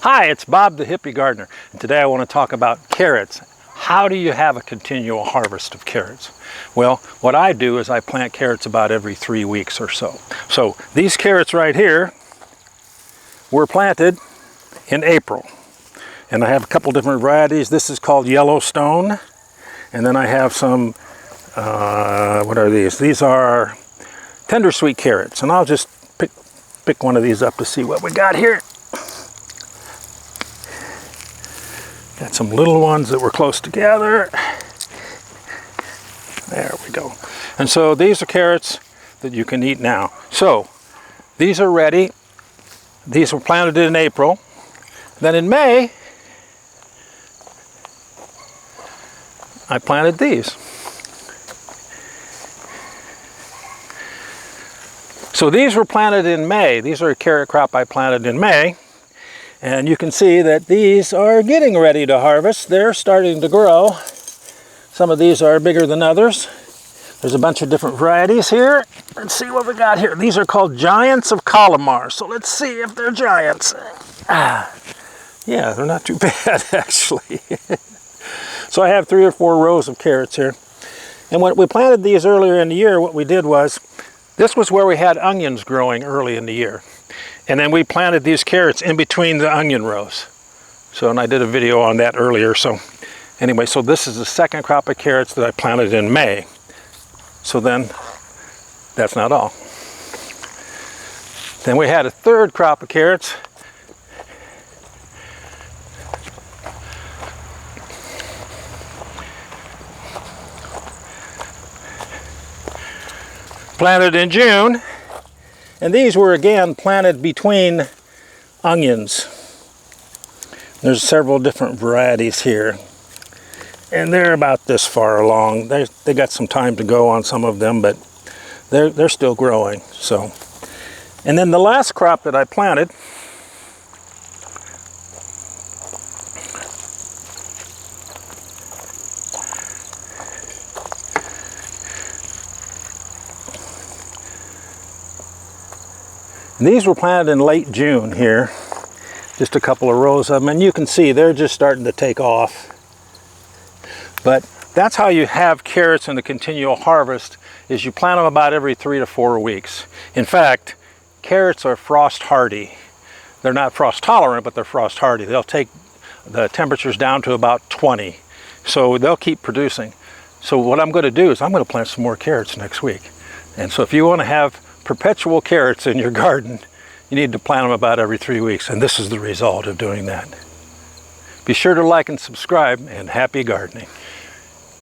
Hi, it's Bob the Hippie Gardener, and today I want to talk about carrots. How do you have a continual harvest of carrots? Well, what I do is I plant carrots about every 3 weeks or so. So these carrots right here were planted in April, and I have a couple different varieties. This is called Yellowstone, and then I have some, what are these? These are tender sweet carrots, and I'll just pick one of these up to see what we got here. Got some little ones that were close together. There we go. And so these are carrots that you can eat now. So these are ready. These were planted in April. Then in May, I planted these. So these were planted in May. These are a carrot crop I planted in May. And you can see that these are getting ready to harvest. They're starting to grow. Some of these are bigger than others. There's a bunch of different varieties here. Let's see what we got here. These are called Giants of Collimar. So let's see if they're giants. Yeah, they're not too bad actually. So I have 3 or 4 rows of carrots here. And when we planted these earlier in the year, what we did was, this was where we had onions growing early in the year. And then we planted these carrots in between the onion rows. So, and I did a video on that earlier. So anyway, so this is the second crop of carrots that I planted in May. So then, that's not all. Then we had a third crop of carrots. Planted in June. And these were again planted between onions. There's several different varieties here. And they're about this far along. They got some time to go on some of them, but they're still growing. So, and then the last crop that I planted these were planted in late June here, just a couple of rows of them, and you can see they're just starting to take off. But that's how you have carrots in the continual harvest, is you plant them about every 3 to 4 weeks. In fact, carrots are frost hardy. They're not frost tolerant, but they're frost hardy. They'll take the temperatures down to about 20, so they'll keep producing. So what I'm going to do is I'm going to plant some more carrots next week. And so if you want to have perpetual carrots in your garden, you need to plant them about every 3 weeks, and this is the result of doing that. Be sure to like and subscribe, and happy gardening.